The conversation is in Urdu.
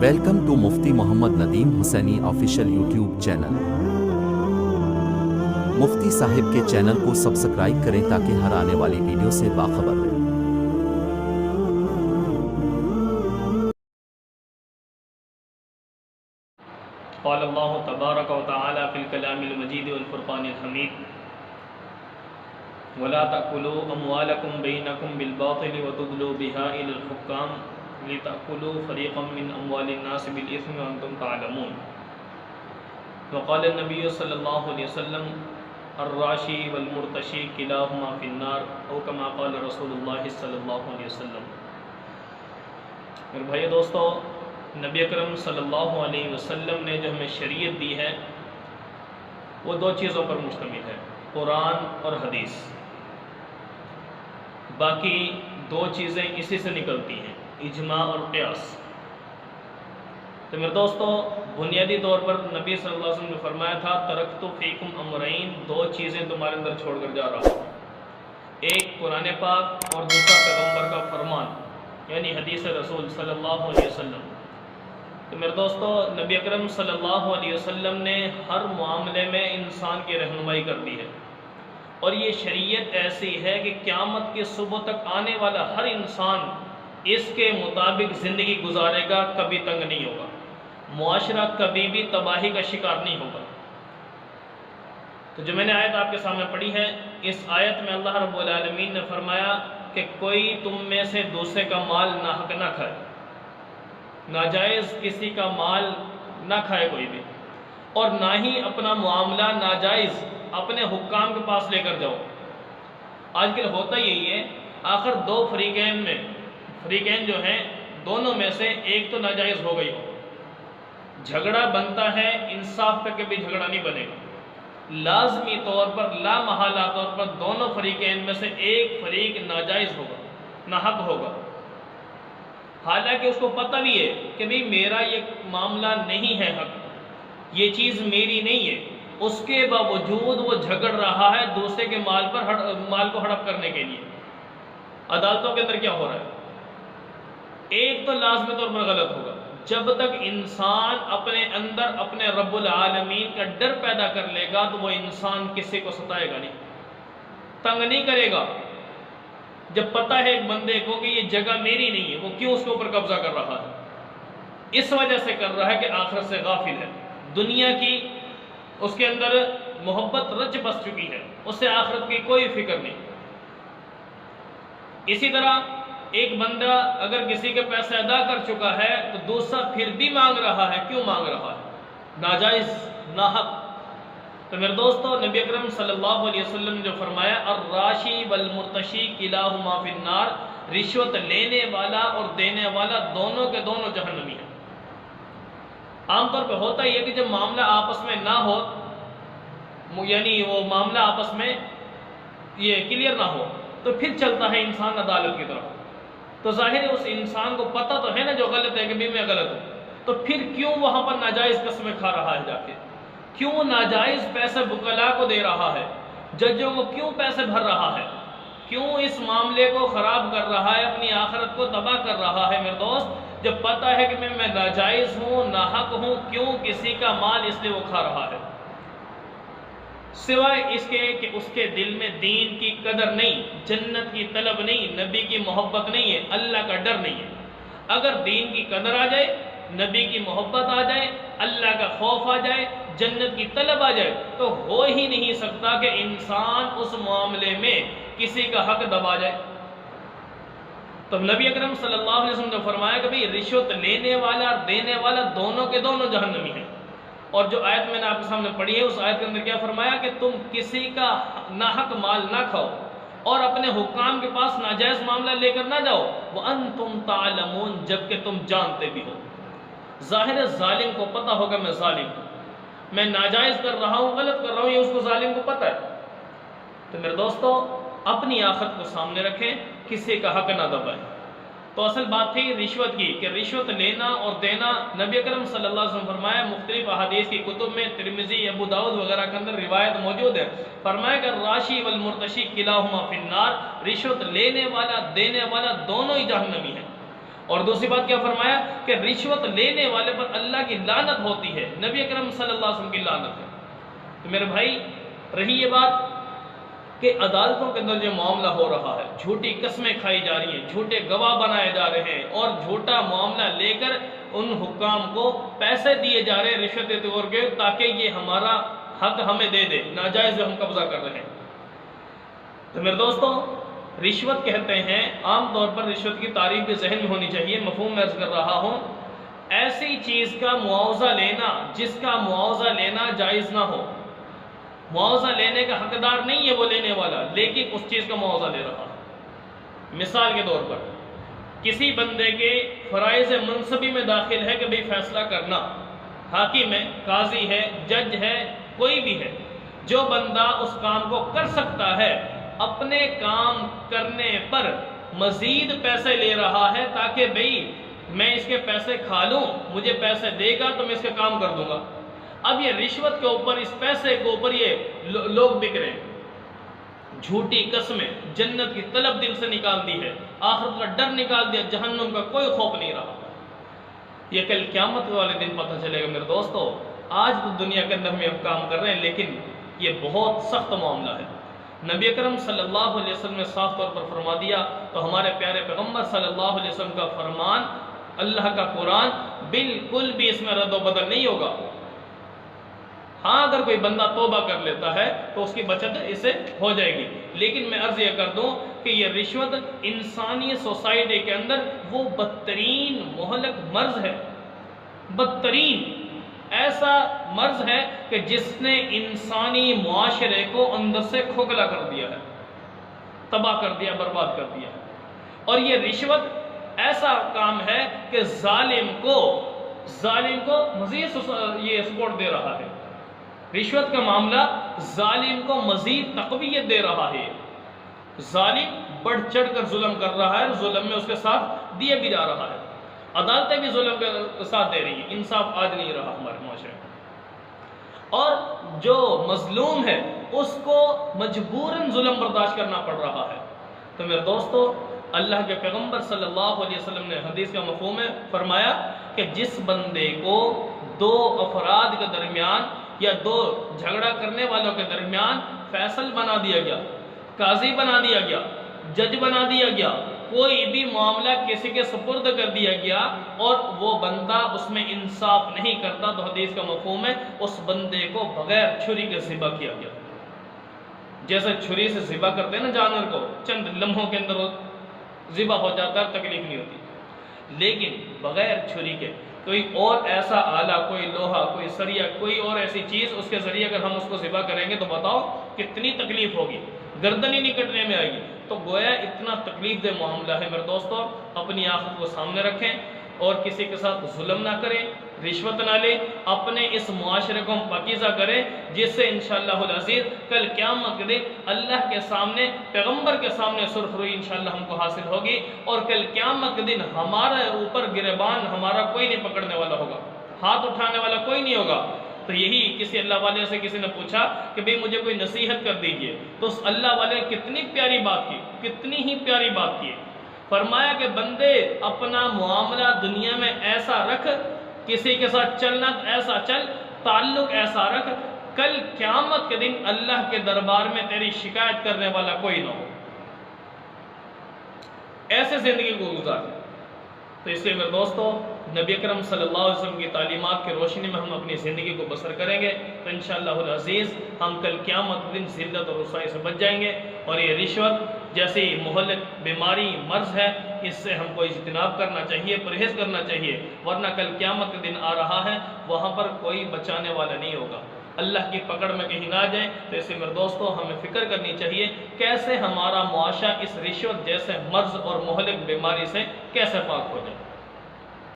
Welcome to Mufti Muhammad Nadeem Hussaini official YouTube channel. Mufti صاحب کے چینل کو سبسکرائب کریں تاکہ ہر آنے والی ویڈیو سے باخبر رہیں۔ قال اللہ تبارک و تعالی فی الکلام المجید والفرقان الحمید ولا تأکلوا اموالکم بینکم بالباطل وتدلوا بها إلی الحکام لتأکلوا فریقا من اموال الناس بالإثم وانتم تعلمون۔ وقال النبی صلی اللہ علیہ وسلم الراشی والمرتشی کلاہما فی النار او کما قال رسول اللہ صلی اللہ علیہ وسلم۔ میرے بھائی دوستو، نبی اکرم صلی اللہ علیہ وسلم نے جو ہمیں شریعت دی ہے وہ دو چیزوں پر مشتمل ہے، قرآن اور حدیث۔ باقی دو چیزیں اسی سے نکلتی ہیں، اجماع اور قیاس۔ تو میرے دوستو، بنیادی طور پر نبی صلی اللہ علیہ وسلم نے فرمایا تھا ترکت فیکم امرین، دو چیزیں تمہارے اندر چھوڑ کر جا رہا ہوں، ایک قرآن پاک اور دوسرا پیغمبر کا فرمان یعنی حدیث رسول صلی اللہ علیہ وسلم۔ تو میرے دوستو، نبی اکرم صلی اللہ علیہ وسلم نے ہر معاملے میں انسان کی رہنمائی کر دی ہے، اور یہ شریعت ایسی ہے کہ قیامت کی صبح تک آنے والا ہر انسان اس کے مطابق زندگی گزارے گا، کبھی تنگ نہیں ہوگا، معاشرہ کبھی بھی تباہی کا شکار نہیں ہوگا۔ تو جو میں نے آیت آپ کے سامنے پڑھی ہے، اس آیت میں اللہ رب العالمین نے فرمایا کہ کوئی تم میں سے دوسرے کا مال ناحق نہ کھائے، ناجائز کسی کا مال نہ کھائے کوئی بھی، اور نہ ہی اپنا معاملہ ناجائز اپنے حکام کے پاس لے کر جاؤ۔ آج کل ہوتا یہی ہے، آخر دو فریقین جو ہیں، دونوں میں سے ایک تو ناجائز ہو گئی ہو، جھگڑا بنتا ہے، انصاف پہ کبھی جھگڑا نہیں بنے گا، لازمی طور پر لا محالہ طور پر دونوں فریقین میں سے ایک فریق ناجائز ہوگا، ناحق ہوگا، حالانکہ اس کو پتہ بھی ہے کہ بھئی میرا یہ معاملہ نہیں ہے حق، یہ چیز میری نہیں ہے، اس کے باوجود وہ جھگڑ رہا ہے دوسرے کے مال کو ہڑپ کرنے کے لیے۔ عدالتوں کے اندر کیا ہو رہا ہے؟ ایک تو لازمی طور پر غلط ہوگا، جب تک انسان اپنے اندر اپنے رب العالمین کا ڈر پیدا کر لے گا تو وہ انسان کسی کو ستائے گا نہیں، تنگ نہیں کرے گا۔ جب پتہ ہے ایک بندے کو کہ یہ جگہ میری نہیں ہے، وہ کیوں اس کے اوپر قبضہ کر رہا ہے؟ اس وجہ سے کر رہا ہے کہ آخرت سے غافل ہے، دنیا کی اس کے اندر محبت رچ بس چکی ہے، اس سے آخرت کی کوئی فکر نہیں۔ اسی طرح ایک بندہ اگر کسی کے پیسے ادا کر چکا ہے تو دوسرا پھر بھی مانگ رہا ہے، کیوں مانگ رہا ہے؟ ناجائز، ناحق۔ تو میرے دوستو، نبی اکرم صلی اللہ علیہ وسلم نے جو فرمایا الراشی والمرتشی کلاہما فی النار، رشوت لینے والا اور دینے والا دونوں کے دونوں جہنمی ہیں۔ عام طور پہ ہوتا یہ کہ جب معاملہ آپس میں نہ ہو، یعنی وہ معاملہ آپس میں یہ کلیئر نہ ہو، تو پھر چلتا ہے انسان عدالت کی طرف۔ تو ظاہر ہے اس انسان کو پتہ تو ہے نا جو غلط ہے کہ بھی میں غلط ہوں، تو پھر کیوں وہاں پر ناجائز قسمیں کھا رہا ہے، جا کے کیوں ناجائز پیسے وکلاء کو دے رہا ہے، ججوں کو کیوں پیسے بھر رہا ہے، کیوں اس معاملے کو خراب کر رہا ہے، اپنی آخرت کو تباہ کر رہا ہے؟ میرے دوست، جب پتہ ہے کہ میں ناجائز ہوں، ناحق ہوں، کیوں کسی کا مال اس لیے وہ کھا رہا ہے؟ سوائے اس کے کہ اس کے دل میں دین کی قدر نہیں، جنت کی طلب نہیں، نبی کی محبت نہیں ہے، اللہ کا ڈر نہیں ہے۔ اگر دین کی قدر آ جائے، نبی کی محبت آ جائے، اللہ کا خوف آ جائے، جنت کی طلب آ جائے، تو ہو ہی نہیں سکتا کہ انسان اس معاملے میں کسی کا حق دبا جائے۔ تو نبی اکرم صلی اللہ علیہ وسلم نے فرمایا کہ بھئی رشوت لینے والا اور دینے والا دونوں کے دونوں جہنمی ہیں۔ اور جو آیت میں نے آپ کے سامنے پڑھی ہے، اس آیت کے اندر کیا فرمایا کہ تم کسی کا ناحق مال نہ کھاؤ اور اپنے حکام کے پاس ناجائز معاملہ لے کر نہ جاؤ، وَأَنْتُمْ تَعْلَمُونَ، جبکہ تم جانتے بھی ہو۔ ظاہر ظالم کو پتہ ہوگا میں ظالم ہوں، میں ناجائز کر رہا ہوں، غلط کر رہا ہوں، یہ اس کو ظالم کو پتہ ہے۔ تو میرے دوستو، اپنی آخرت کو سامنے رکھیں، کسی کا حق نہ دبائیں۔ تو اصل بات تھی رشوت کی، کہ رشوت لینا اور دینا، نبی اکرم صلی اللہ علیہ وسلم فرمایا، مختلف احادیث کی کتب میں ترمذی، ابو داؤد وغیرہ کے اندر روایت موجود ہے، فرمایا کہ الراشی والمرتشی کلاہما فی النار، رشوت لینے والا دینے والا دونوں ہی جہنمی ہیں۔ اور دوسری بات کیا فرمایا کہ رشوت لینے والے پر اللہ کی لعنت ہوتی ہے، نبی اکرم صلی اللہ علیہ وسلم کی لعنت ہے۔ تو میرے بھائی رہی یہ بات کہ عدالتوں کے اندر جو معاملہ ہو رہا ہے، جھوٹی قسمیں کھائی جا رہی ہیں، جھوٹے گواہ بنائے جا رہے ہیں اور جھوٹا معاملہ لے کر ان حکام کو پیسے دیے جا رہے ہیں رشوت کے طور کے، تاکہ یہ ہمارا حق ہمیں دے دے، ناجائز ہم قبضہ کر رہے ہیں۔ تو میرے دوستوں رشوت کہتے ہیں، عام طور پر رشوت کی تعریف بھی ذہن میں ہونی چاہیے، مفہوم میں عرض کر رہا ہوں، ایسی چیز کا معاوضہ لینا جس کا معاوضہ لینا جائز نہ ہو، معاوضہ لینے کا حقدار نہیں ہے وہ لینے والا، لیکن اس چیز کا معاوضہ لے رہا ہے۔ مثال کے طور پر کسی بندے کے فرائض منصبی میں داخل ہے کہ بھئی فیصلہ کرنا، حاکم ہے، قاضی ہے، جج ہے، کوئی بھی ہے، جو بندہ اس کام کو کر سکتا ہے اپنے کام کرنے پر مزید پیسے لے رہا ہے تاکہ بھئی میں اس کے پیسے کھا لوں، مجھے پیسے دے گا تو میں اس کا کام کر دوں گا۔ اب یہ رشوت کے اوپر، اس پیسے کے اوپر یہ لوگ بک رہے ہیں، جھوٹی قسمیں، جنت کی طلب دل سے نکال دی ہے، آخرت کا ڈر نکال دیا، جہنم کا کوئی خوف نہیں رہا۔ یہ کل قیامت والے دن پتہ چلے گا میرے دوستو۔ آج تو دنیا کے اندر ہم کام کر رہے ہیں، لیکن یہ بہت سخت معاملہ ہے۔ نبی اکرم صلی اللہ علیہ وسلم نے صاف طور پر فرما دیا، تو ہمارے پیارے پیغمبر صلی اللہ علیہ وسلم کا فرمان، اللہ کا قرآن بالکل بھی اس میں رد و بدل نہیں ہوگا۔ ہاں اگر کوئی بندہ توبہ کر لیتا ہے تو اس کی بچت اسے ہو جائے گی، لیکن میں عرض یہ کر دوں کہ یہ رشوت انسانی سوسائٹی کے اندر وہ بدترین مہلک مرض ہے، بدترین ایسا مرض ہے کہ جس نے انسانی معاشرے کو اندر سے کھوکھلا کر دیا ہے، تباہ کر دیا، برباد کر دیا ہے۔ اور یہ رشوت ایسا کام ہے کہ ظالم کو مزید یہ سپورٹ دے رہا ہے۔ رشوت کا معاملہ ظالم کو مزید تقویت دے رہا ہے، ظالم بڑھ چڑھ کر ظلم کر رہا ہے، ظلم میں اس کے ساتھ دیے بھی جا رہا ہے، عدالتیں بھی ظلم کے ساتھ دے رہی ہیں، انصاف آج نہیں رہا ہمارے معاشرے میں۔ اور جو مظلوم ہے اس کو مجبوراً ظلم برداشت کرنا پڑ رہا ہے۔ تو میرے دوستو اللہ کے پیغمبر صلی اللہ علیہ وسلم نے حدیث کا مفہوم ہے فرمایا کہ جس بندے کو دو افراد کے درمیان یا دو جھگڑا کرنے والوں کے درمیان فیصل بنا دیا گیا، قاضی بنا دیا گیا، جج بنا دیا گیا، کوئی بھی معاملہ کسی کے سپرد کر دیا گیا اور وہ بندہ اس میں انصاف نہیں کرتا، تو حدیث کا مفہوم ہے اس بندے کو بغیر چھری کے ذبح کیا گیا۔ جیسے چھری سے ذبح کرتے ہیں نا جانور کو، چند لمحوں کے اندر وہ ذبح ہو جاتا ہے، تکلیف نہیں ہوتی، لیکن بغیر چھری کے کوئی اور ایسا آلہ، کوئی لوہا، کوئی سریا، کوئی اور ایسی چیز، اس کے ذریعے اگر ہم اس کو ذبح کریں گے تو بتاؤ کتنی تکلیف ہوگی، گردن ہی نہیں کٹنے میں آئے گی۔ تو گویا اتنا تکلیف دہ معاملہ ہے میرے دوستو، اپنی آخرت کو سامنے رکھیں اور کسی کے ساتھ ظلم نہ کریں، رشوت نہ لیں، اپنے اس معاشرے کو ہم پاکیزہ کریں، جس سے انشاءاللہ العزیز کل قیامت کے دن اللہ کے سامنے، پیغمبر کے سامنے سرخروئی انشاءاللہ ہم کو حاصل ہوگی، اور کل قیامت کے دن ہمارے اوپر گریبان ہمارا کوئی نہیں پکڑنے والا ہوگا، ہاتھ اٹھانے والا کوئی نہیں ہوگا۔ تو یہی کسی اللہ والے سے کسی نے پوچھا کہ بھئی مجھے کوئی نصیحت کر دیجئے، تو اس اللہ والے نے کتنی پیاری بات کی، کتنی ہی پیاری بات کی، فرمایا کہ بندے اپنا معاملہ دنیا میں ایسا رکھ، کسی کے ساتھ چلنا ایسا چل، تعلق ایسا رکھ، کل قیامت کے دن اللہ کے دربار میں تیری شکایت کرنے والا کوئی نہ ہو، ایسے زندگی کو گزار۔ تو اس لیے میرے دوستو نبی اکرم صلی اللہ علیہ وسلم کی تعلیمات کی روشنی میں ہم اپنی زندگی کو بسر کریں گے تو انشاءاللہ العزیز ہم کل قیامت کے دن ذلت اور رسوائی سے بچ جائیں گے۔ اور یہ رشوت جیسی مہلک بیماری مرض ہے، اس سے ہم کو اجتناب کرنا چاہیے، پرہیز کرنا چاہیے، ورنہ کل قیامت کے دن آ رہا ہے، وہاں پر کوئی بچانے والا نہیں ہوگا، اللہ کی پکڑ میں کہیں نہ جائیں۔ تو اسے میرے دوستو ہمیں فکر کرنی چاہیے کیسے ہمارا معاشرہ اس رشوت جیسے مرض اور مہلک بیماری سے کیسے پاک ہو جائے۔